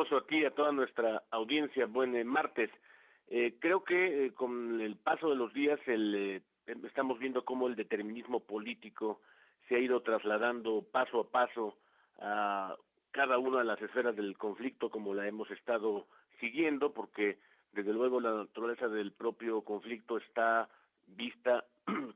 Alfonso, a ti y a toda nuestra audiencia, buen martes. Creo que con el paso de los días estamos viendo cómo el determinismo político se ha ido trasladando paso a paso a cada una de las esferas del conflicto, como la hemos estado siguiendo, porque desde luego la naturaleza del propio conflicto está vista,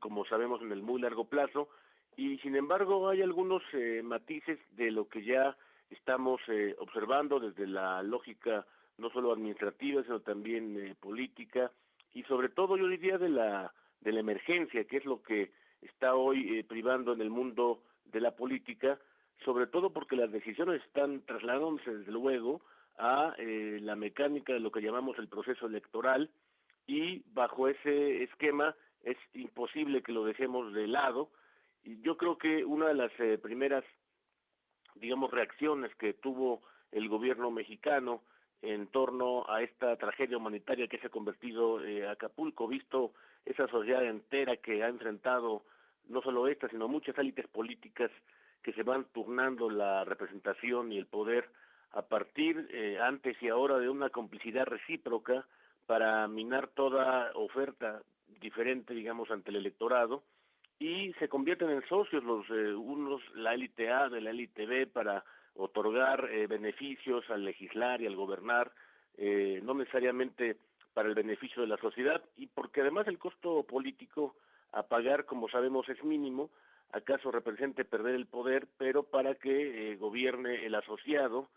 como sabemos, en el muy largo plazo, y sin embargo hay algunos matices de lo que ya estamos observando desde la lógica no solo administrativa, sino también política, y sobre todo yo diría de la emergencia, que es lo que está hoy privando en el mundo de la política, sobre todo porque las decisiones están trasladándose desde luego a la mecánica de lo que llamamos el proceso electoral, y bajo ese esquema es imposible que lo dejemos de lado. Y yo creo que una de las primeras, digamos, reacciones que tuvo el gobierno mexicano en torno a esta tragedia humanitaria que se ha convertido Acapulco, visto esa sociedad entera que ha enfrentado no solo esta, sino muchas élites políticas que se van turnando la representación y el poder a partir, antes y ahora, de una complicidad recíproca para minar toda oferta diferente, digamos, ante el electorado, y se convierten en socios los unos, la élite A de la élite B, para otorgar beneficios al legislar y al gobernar, no necesariamente para el beneficio de la sociedad, y porque además el costo político a pagar, como sabemos, es mínimo, acaso represente perder el poder, pero para que gobierne el asociado,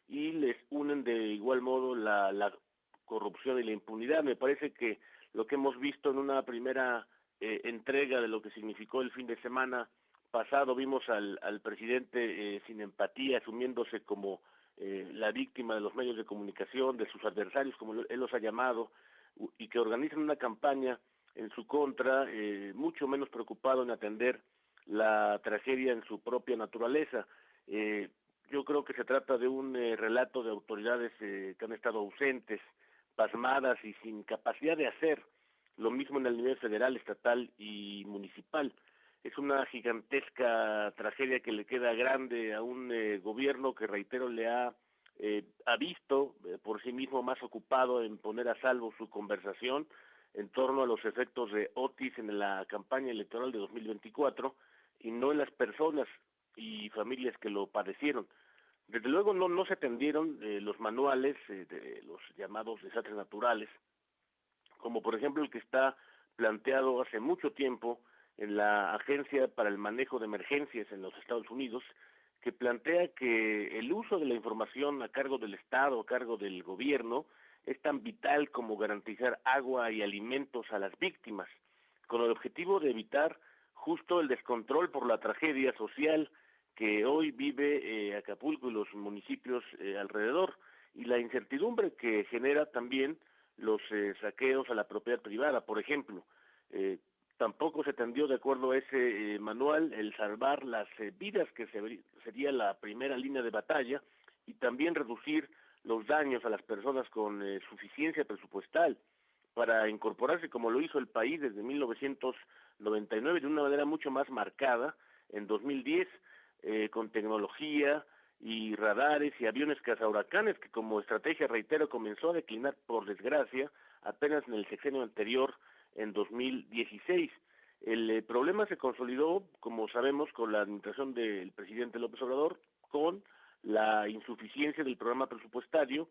y les unen de igual modo la corrupción y la impunidad. Me parece que lo que hemos visto en una primera entrega de lo que significó el fin de semana pasado, vimos al presidente sin empatía, asumiéndose como la víctima de los medios de comunicación, de sus adversarios, como él los ha llamado, y que organizan una campaña en su contra, mucho menos preocupado en atender la tragedia en su propia naturaleza. Yo creo que se trata de un relato de autoridades que han estado ausentes, pasmadas y sin capacidad de hacer lo mismo en el nivel federal, estatal y municipal. Es una gigantesca tragedia que le queda grande a un gobierno que, reitero, ha visto por sí mismo más ocupado en poner a salvo su conversación en torno a los efectos de Otis en la campaña electoral de 2024 y no en las personas y familias que lo padecieron. Desde luego no se atendieron los manuales de los llamados desastres naturales, como por ejemplo el que está planteado hace mucho tiempo en la Agencia para el Manejo de Emergencias en los Estados Unidos, que plantea que el uso de la información a cargo del Estado, a cargo del gobierno, es tan vital como garantizar agua y alimentos a las víctimas, con el objetivo de evitar justo el descontrol por la tragedia social que hoy vive Acapulco y los municipios alrededor, y la incertidumbre que genera también los saqueos a la propiedad privada. Por ejemplo, tampoco se atendió, de acuerdo a ese manual, el salvar las vidas, que sería la primera línea de batalla, y también reducir los daños a las personas con suficiencia presupuestal para incorporarse, como lo hizo el país desde 1999, de una manera mucho más marcada en 2010, con tecnología y radares y aviones cazahuracanes, que como estrategia, reitero, comenzó a declinar, por desgracia, apenas en el sexenio anterior, en 2016. El problema se consolidó, como sabemos, con la administración del presidente López Obrador, con la insuficiencia del programa presupuestario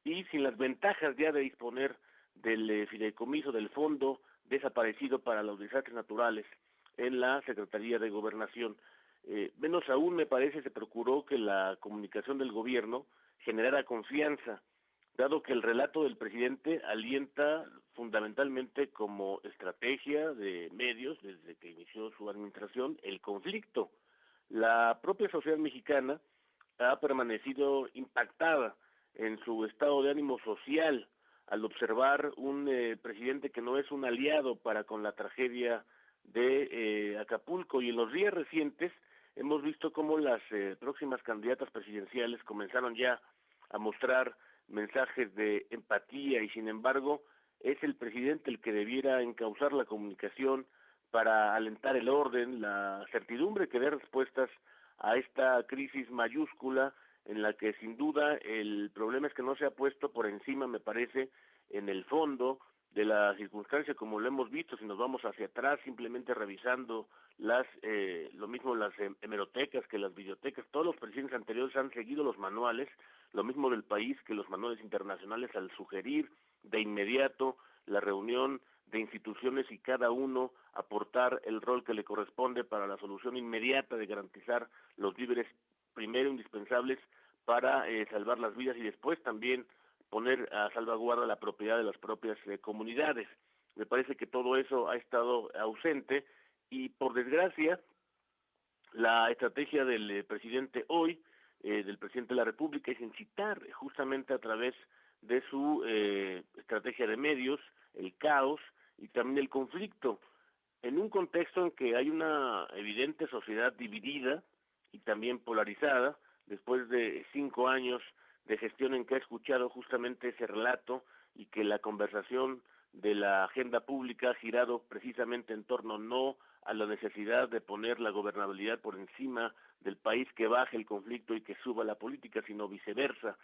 y sin las ventajas ya de disponer del fideicomiso, del fondo desaparecido para los desastres naturales en la Secretaría de Gobernación. Menos aún, me parece, se procuró que la comunicación del gobierno generara confianza, dado que el relato del presidente alienta fundamentalmente como estrategia de medios, desde que inició su administración, el conflicto. La propia sociedad mexicana ha permanecido impactada en su estado de ánimo social al observar un presidente que no es un aliado para con la tragedia de Acapulco, y en los días recientes hemos visto cómo las próximas candidatas presidenciales comenzaron ya a mostrar mensajes de empatía, y sin embargo es el presidente el que debiera encauzar la comunicación para alentar el orden, la certidumbre que dé respuestas a esta crisis mayúscula en la que sin duda el problema es que no se ha puesto por encima, me parece, en el fondo de la circunstancia, como lo hemos visto, si nos vamos hacia atrás, simplemente revisando lo mismo las hemerotecas que las bibliotecas, todos los presidentes anteriores han seguido los manuales, lo mismo del país que los manuales internacionales, al sugerir de inmediato la reunión de instituciones y cada uno aportar el rol que le corresponde para la solución inmediata de garantizar los víveres primero indispensables para salvar las vidas y después también poner a salvaguarda la propiedad de las propias comunidades. Me parece que todo eso ha estado ausente y por desgracia la estrategia del presidente hoy, del presidente de la República, es incitar justamente a través de su estrategia de medios, el caos y también el conflicto, en un contexto en que hay una evidente sociedad dividida y también polarizada, después de 5 años de gestión en que ha escuchado justamente ese relato y que la conversación de la agenda pública ha girado precisamente en torno no a la necesidad de poner la gobernabilidad por encima del país, que baje el conflicto y que suba la política, sino viceversa.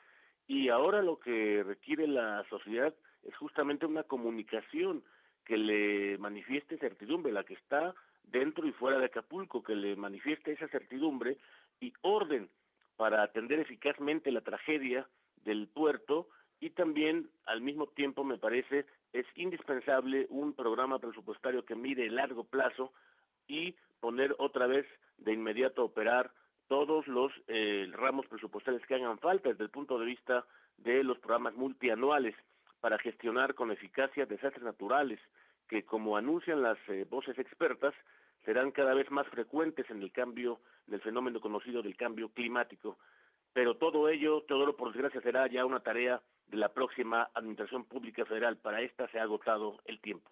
Y ahora lo que requiere la sociedad es justamente una comunicación que le manifieste certidumbre, la que está dentro y fuera de Acapulco, que le manifieste esa certidumbre y orden para atender eficazmente la tragedia del puerto, y también al mismo tiempo me parece es indispensable un programa presupuestario que mire el largo plazo y poner otra vez de inmediato a operar todos los ramos presupuestarios que hagan falta desde el punto de vista de los programas multianuales para gestionar con eficacia desastres naturales que, como anuncian las voces expertas, serán cada vez más frecuentes en el cambio del fenómeno conocido del cambio climático. Pero todo ello, por desgracia, será ya una tarea de la próxima Administración Pública Federal. Para esta se ha agotado el tiempo.